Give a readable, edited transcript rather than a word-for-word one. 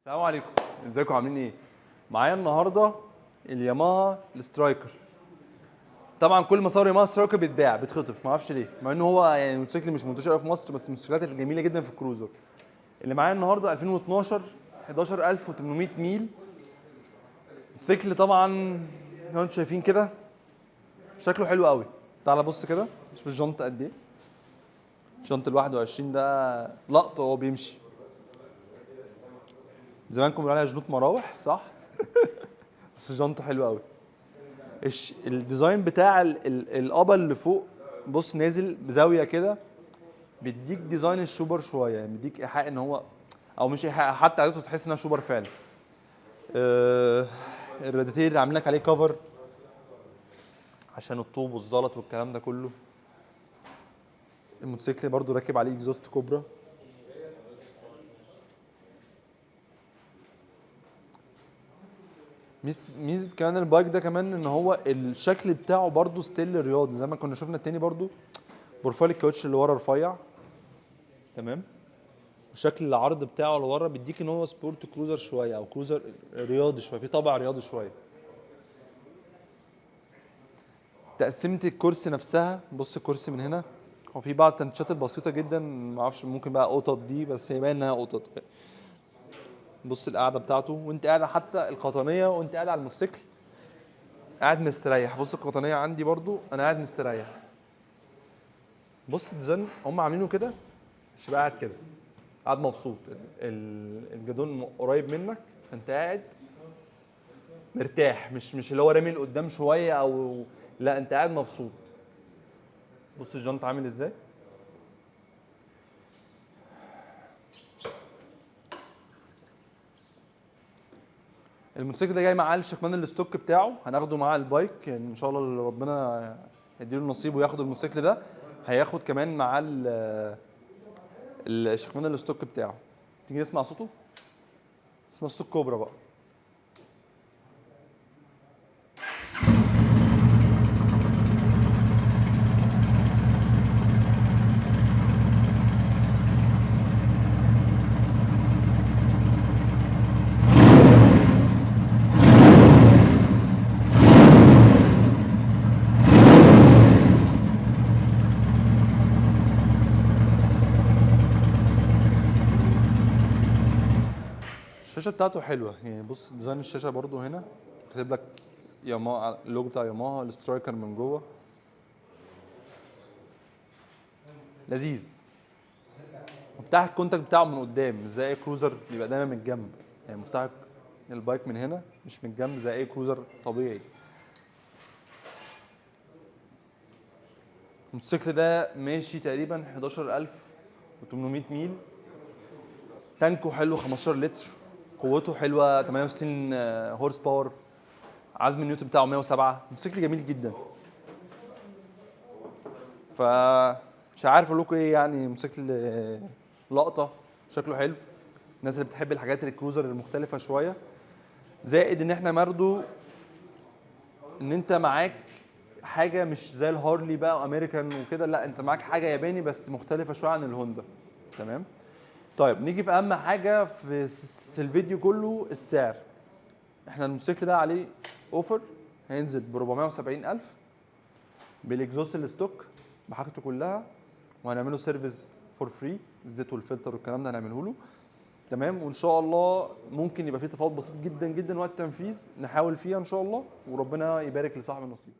السلام عليكم، ازيكم عاملين ايه؟ معايا النهارده الياماها السترايكر. طبعا كل مسار ياماها سترايكر بيتباع بيتخطف، ما اعرفش ليه، مع ان هو يعني موتوسيكل مش منتشر قوي في مصر، بس من الموتوسيكلات الجميله جدا في الكروزر. اللي معايا النهارده 2012 11800 ميل. موتوسيكل طبعا زي ما انتم شايفين كده، شكله حلو قوي. تعال بص كده، شوف الجنط قد ايه. الجنط ال 21 ده لقطه وهو بيمشي. زمان كنا بنقول عليها جنوط مراوح، صح؟ بس الجنط حلو قوي. الديزاين بتاع القبل اللي فوق، بص نازل بزاويه كده، بيديك ديزاين الشوبر شويه، يعني بيديك ايحاء ان هو، او مش ايحاء، حتى عادته تحس انها شوبر فعلا. الراديتير اللي عاملين لك عليه كفر عشان الطوب والزلط والكلام ده كله. الموتوسيكل برضو راكب عليه اكزوست كوبرا. ميزه كمان البايك ده كمان ان هو الشكل بتاعه برضو ستيل رياضي، زي ما كنا شفنا التاني برضو. بروفايل الكاوتش اللي ورا رفيع، تمام. شكل العرض بتاعه لورا بيديك ان هو سبورت كروزر شويه، او كروزر رياضي شويه، في طابع رياضي شويه. تقسيمه الكرسي نفسها، بص الكرسي من هنا، هو في بعض التنشات البسيطه جدا، ما اعرفش ممكن بقى قطط دي، بس هي باين انها قطط. بص القعده بتاعته وانت قاعد، حتى القطنيه وانت قاعد على الموتوسيكل قاعد مستريح. بص القطنيه عندي برضو انا قاعد مستريح. بص الديزاين هم عاملينه كده، مش بقى قاعد كده، قاعد مبسوط. الجدون قريب منك، فانت قاعد مرتاح، مش اللي هو رامي لقدام شويه، او لا، انت قاعد مبسوط. بص الجنط عامل ازاي. الموتوسيكل ده جاي معاه الشكمان الستوك بتاعه، هناخده معاه البايك يعني ان شاء الله، اللي ربنا يديله النصيب وياخد الموتوسيكل ده، هياخد كمان معاه الشكمان الستوك بتاعه. تيجي نسمع صوته. اسمه ستوك كوبرا بقى. الشاشه بتاعته حلوه يعني، بص ديزاين الشاشه برضو هنا كاتب لك ياماها، اللوجو بتاع ياماها السترايكر من جوه. لذيذ. مفتاح الكونتاكت بتاعه من قدام، مش زي اي كروزر بيبقى دايما من الجنب. يعني مفتاح البايك من هنا، مش من الجنب زي اي كروزر طبيعي. الموتوسيكل ده ماشي تقريبا 11800 ميل. تانكو حلو 15 لتر. قوته حلوه 68 هورس باور. عزم النيوتن بتاعه 107. موتوسيكل جميل جدا. ف مش عارف اقول لكم ايه، يعني موتوسيكل لقطه، شكله حلو. الناس اللي بتحب الحاجات الكروزر المختلفه شويه، زائد ان احنا برضه ان انت معاك حاجه مش زي الهارلي بقى وامريكان وكده، لا انت معاك حاجه ياباني بس مختلفه شويه عن الهوندا. تمام. طيب نيجي في اهم حاجه في الفيديو كله، السعر. احنا الموتوسيكل ده عليه اوفر، هينزل ب 470000 بالاكزوست الستوك بحاجته كلها، وهنعمله سيرفيس فور فري، الزيت والفلتر والكلام ده هنعمله له. تمام. وان شاء الله ممكن يبقى فيه تفاوض بسيط جدا جدا وقت التنفيذ، نحاول فيها ان شاء الله، وربنا يبارك لصاحب النصيب.